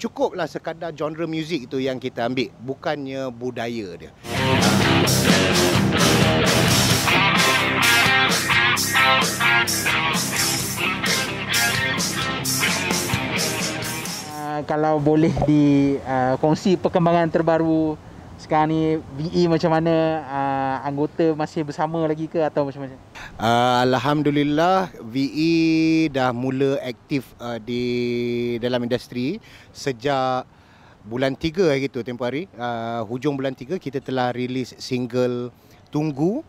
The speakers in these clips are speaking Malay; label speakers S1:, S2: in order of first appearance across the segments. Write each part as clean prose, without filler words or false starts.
S1: cukuplah sekadar genre muzik itu yang kita ambil, bukannya budaya dia.
S2: Kalau boleh dikongsi perkembangan terbaru sekarang ni, VE macam mana, anggota masih bersama lagi ke atau macam-macam?
S1: Alhamdulillah, VE dah mula aktif di dalam industri sejak bulan 3 gitu, tempoh hari. Hujung bulan 3 kita telah rilis single Tunggu.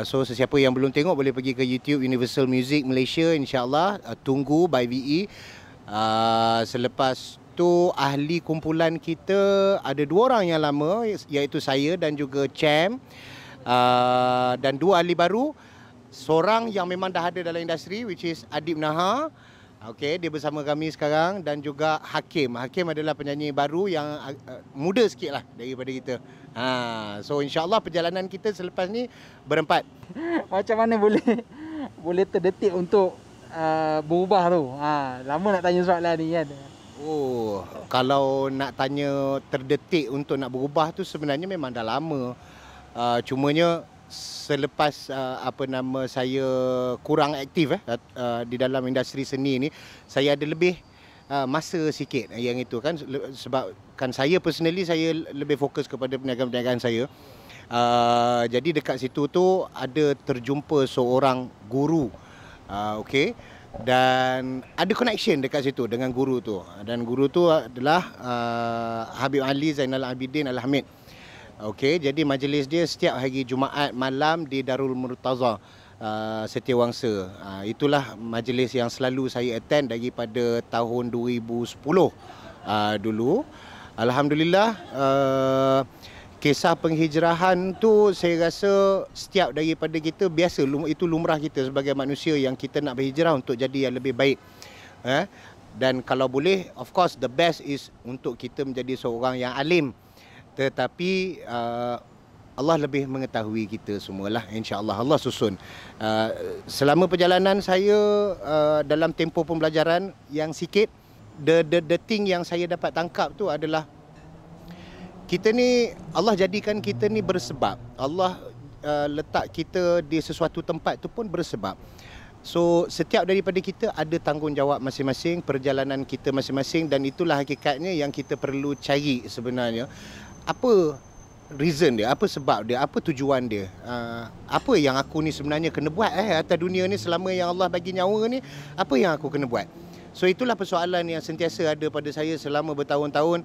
S1: So sesiapa yang belum tengok boleh pergi ke YouTube Universal Music Malaysia, insya-Allah. Tunggu by VE. Selepas tu ahli kumpulan kita ada 2 orang yang lama, iaitu saya dan juga Cham. Dan 2 ahli baru, seorang yang memang dah ada dalam industri, which is Adib Naha. Okey, dia bersama kami sekarang, dan juga Hakim. Hakim adalah penyanyi baru yang muda sikit lah daripada kita. So insya-Allah perjalanan kita selepas ni berempat.
S2: Macam mana boleh terdetik untuk berubah tu? Lama nak tanya soalan ni kan.
S1: Kalau nak tanya terdetik untuk nak berubah tu sebenarnya memang dah lama. Cumanya selepas saya kurang aktif di dalam industri seni ni, saya ada lebih masa sikit yang itu kan, sebab kan saya personally saya lebih fokus kepada perniagaan-perniagaan saya. Jadi dekat situ tu ada terjumpa seorang guru. Okey, dan ada connection dekat situ dengan guru tu, dan guru tu adalah Habib Ali Zainal Abidin Al-Hamid. Okey, jadi majlis dia setiap hari Jumaat malam di Darul Murtaza, Setiawangsa. Itulah majlis yang selalu saya attend daripada tahun 2010 dulu. Alhamdulillah, kisah penghijrahan tu saya rasa setiap daripada kita biasa, itu lumrah kita sebagai manusia yang kita nak berhijrah untuk jadi yang lebih baik. Dan kalau boleh, of course the best is untuk kita menjadi seorang yang alim. Tetapi Allah lebih mengetahui kita semualah, insya-Allah Allah susun. Selama perjalanan saya dalam tempoh pembelajaran yang sikit, the thing yang saya dapat tangkap tu adalah kita ni, Allah jadikan kita ni bersebab. Allah letak kita di sesuatu tempat tu pun bersebab. So setiap daripada kita ada tanggungjawab masing-masing, perjalanan kita masing-masing, dan itulah hakikatnya yang kita perlu cari sebenarnya. Apa reason dia, apa sebab dia, apa tujuan dia, apa yang aku ni sebenarnya kena buat atas dunia ni selama yang Allah bagi nyawa ni, apa yang aku kena buat. So itulah persoalan yang sentiasa ada pada saya selama bertahun-tahun,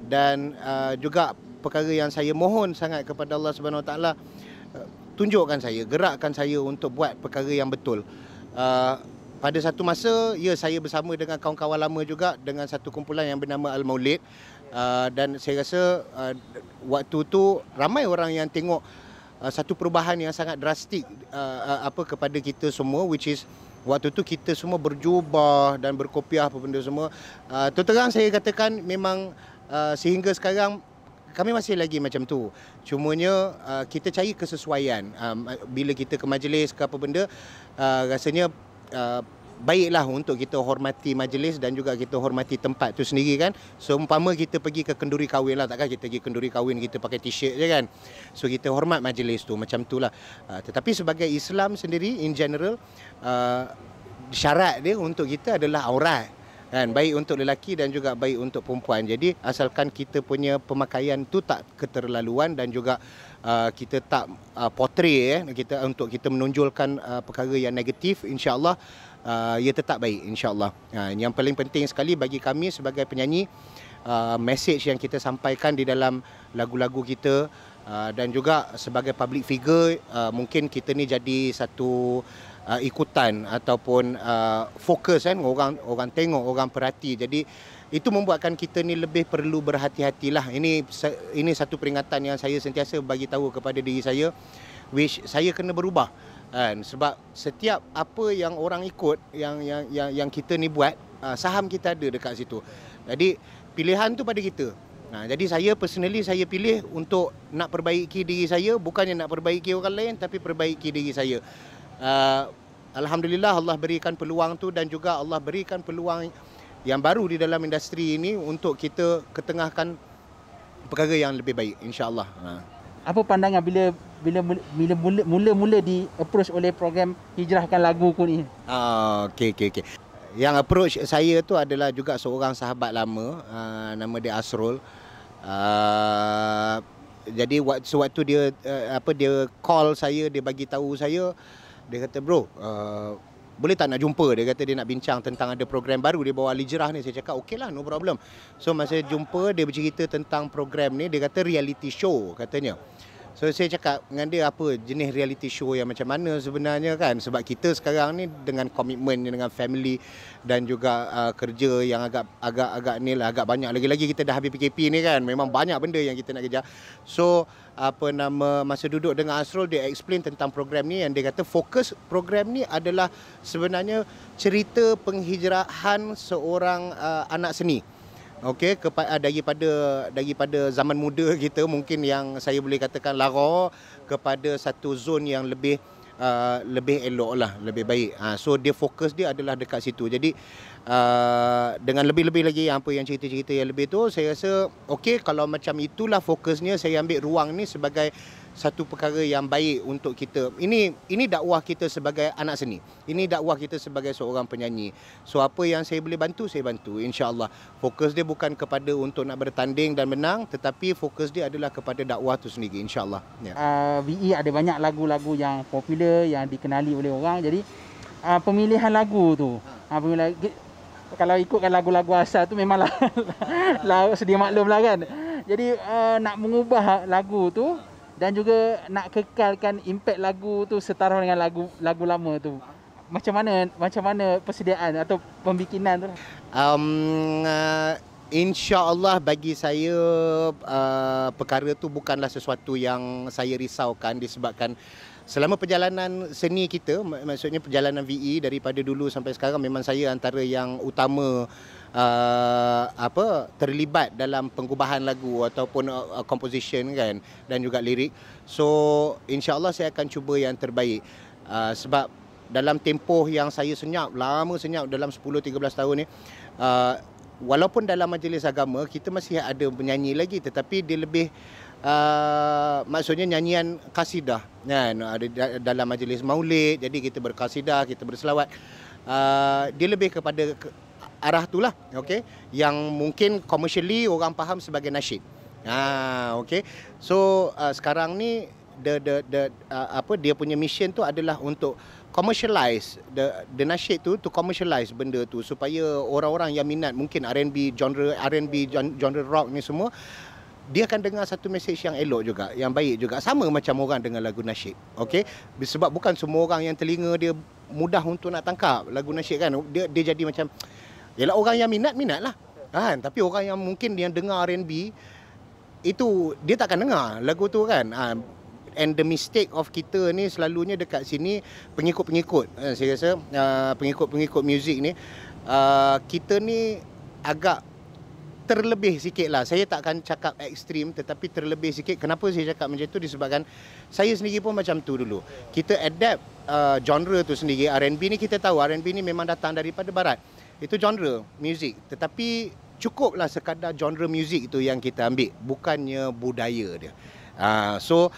S1: dan juga perkara yang saya mohon sangat kepada Allah Subhanahu Wa Taala, tunjukkan saya, gerakkan saya untuk buat perkara yang betul. Pada satu masa, saya bersama dengan kawan-kawan lama juga dengan satu kumpulan yang bernama Al-Maulid. Dan saya rasa waktu tu ramai orang yang tengok satu perubahan yang sangat drastik kepada kita semua, which is waktu tu kita semua berjubah dan berkopiah apa benda semua. Terang saya katakan memang sehingga sekarang kami masih lagi macam tu. Cumanya kita cari kesesuaian. Bila kita ke majlis ke apa benda, rasanya baiklah untuk kita hormati majlis dan juga kita hormati tempat tu sendiri kan. So umpama kita pergi ke kenduri kahwin lah, takkan kita pergi kenduri kahwin kita pakai t-shirt je kan. So kita hormat majlis tu, macam tu lah. Tetapi sebagai Islam sendiri in general, syarat dia untuk kita adalah aurat kan, baik untuk lelaki dan juga baik untuk perempuan. Jadi asalkan kita punya pemakaian tu tak keterlaluan dan juga kita tak portray kita untuk kita menonjolkan perkara yang negatif, insya-Allah ia tetap baik, insya-Allah. Yang paling penting sekali bagi kami sebagai penyanyi, message yang kita sampaikan di dalam lagu-lagu kita, dan juga sebagai public figure, mungkin kita ni jadi satu ikutan ataupun fokus kan, orang tengok, orang perhati. Jadi itu membuatkan kita ni lebih perlu berhati-hatilah. Ini satu peringatan yang saya sentiasa bagi tahu kepada diri saya, which saya kena berubah. Sebab setiap apa yang orang ikut, yang kita ni buat, saham kita ada dekat situ. Jadi pilihan tu pada kita. Jadi saya personally saya pilih untuk nak perbaiki diri saya, bukannya nak perbaiki orang lain, tapi perbaiki diri saya. Alhamdulillah Allah berikan peluang tu, dan juga Allah berikan peluang yang baru di dalam industri ini untuk kita ketengahkan perkara yang lebih baik, insya-Allah.
S2: Apa pandangan bila mula di approach oleh program Hijrahkan Laguku ni?
S1: Okey. Yang approach saya tu adalah juga seorang sahabat lama, nama dia Asrul. Jadi sewaktu dia dia call saya, dia bagi tahu saya, dia kata, "Bro, boleh tak nak jumpa?" Dia kata dia nak bincang tentang ada program baru di bawah Al-Hijrah ni. Saya cakap, "Okeylah, no problem." So masa jumpa, dia bercerita tentang program ni, dia kata reality show katanya. So saya cakap dengan dia, apa jenis reality show yang macam mana sebenarnya kan, sebab kita sekarang ni dengan komitmen dengan family dan juga kerja yang agak ni lah, agak banyak, lagi-lagi kita dah habis PKP ni kan, memang banyak benda yang kita nak kejar. So masa duduk dengan Asrul, dia explain tentang program ni, dan dia kata fokus program ni adalah sebenarnya cerita penghijrahan seorang anak seni. Okey, daripada zaman muda kita, mungkin yang saya boleh katakan lara, kepada satu zon yang lebih elok lah, lebih baik. So dia fokus dia adalah dekat situ. Jadi dengan lebih-lebih lagi apa yang cerita-cerita yang lebih tu, saya rasa okey, kalau macam itulah fokusnya, saya ambil ruang ni sebagai satu perkara yang baik untuk kita. Ini dakwah kita sebagai anak seni. Ini dakwah kita sebagai seorang penyanyi. So apa yang saya boleh bantu, saya bantu, insya-Allah. Fokus dia bukan kepada untuk nak bertanding dan menang, tetapi fokus dia adalah kepada dakwah tu sendiri, insya-Allah. Ya.
S2: VE ada banyak lagu-lagu yang popular, yang dikenali oleh orang. Jadi pemilihan lagu tu, kalau ikutkan lagu-lagu asal tu memanglah sedia maklum lah kan. Jadi nak mengubah lagu tu dan juga nak kekalkan impak lagu tu setara dengan lagu lama tu, macam mana persediaan atau pembikinan tu?
S1: InsyaAllah bagi saya perkara tu bukanlah sesuatu yang saya risaukan, disebabkan selama perjalanan seni kita, maksudnya perjalanan VE daripada dulu sampai sekarang, memang saya antara yang utama terlibat dalam pengubahan lagu ataupun composition kan, dan juga lirik. So insya-Allah saya akan cuba yang terbaik, sebab dalam tempoh yang saya lama senyap dalam 10-13 tahun ni, walaupun dalam majlis agama kita masih ada penyanyi lagi, tetapi dia lebih maksudnya nyanyian kasidah kan, ada dalam majlis maulid, jadi kita berkasidah, kita berselawat, dia lebih kepada arah itulah, okey, yang mungkin commercially orang faham sebagai nasyid. Okey. So sekarang ni dia punya mission tu adalah untuk commercialize the nasyid tu, to commercialize benda tu supaya orang-orang yang minat mungkin R&B, genre rock ni semua, dia akan dengar satu mesej yang elok juga, yang baik juga, sama macam orang dengar lagu nasyid. Okey, sebab bukan semua orang yang telinga dia mudah untuk nak tangkap lagu nasyid kan. Dia jadi macam, yalah, orang yang minatlah kan, tapi orang yang mungkin yang dengar R&B itu dia takkan dengar lagu tu kan. And the mistake of kita ni selalunya dekat sini, pengikut-pengikut, saya rasa pengikut-pengikut muzik ni, kita ni agak terlebih sikit lah. Saya takkan cakap ekstrim, tetapi terlebih sikit. Kenapa saya cakap macam tu? Disebabkan saya sendiri pun macam tu dulu. Kita adapt genre tu sendiri. R&B ni kita tahu, R&B ni memang datang daripada barat. Itu genre muzik, tetapi cukuplah sekadar genre muzik itu yang kita ambil, bukannya budaya dia. So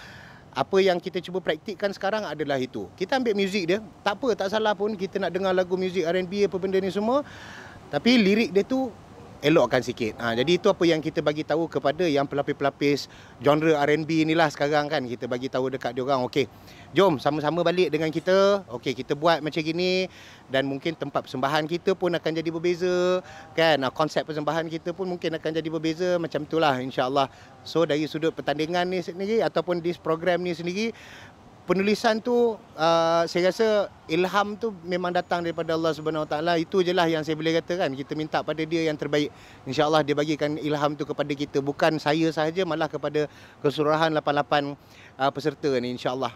S1: apa yang kita cuba praktikkan sekarang adalah itu. Kita ambil muzik dia, tak apa, tak salah pun kita nak dengar lagu muzik R&B apa benda ni semua, tapi lirik dia tu elokkan sikit. Jadi itu apa yang kita bagi tahu kepada yang pelapis-pelapis genre R&B inilah sekarang kan. Kita bagi tahu dekat dia orang, okey, jom sama-sama balik dengan kita. Okey, kita buat macam gini, dan mungkin tempat persembahan kita pun akan jadi berbeza kan. Konsep persembahan kita pun mungkin akan jadi berbeza, macam itulah, insya-Allah. So dari sudut pertandingan ni sendiri ataupun this program ni sendiri, penulisan tu saya rasa ilham tu memang datang daripada Allah Subhanahu Wa Taala. Itu je lah yang saya boleh katakan. Kita minta pada dia yang terbaik. InsyaAllah dia bagikan ilham tu kepada kita, bukan saya sahaja, malah kepada keseluruhan 88 peserta ni, insyaAllah.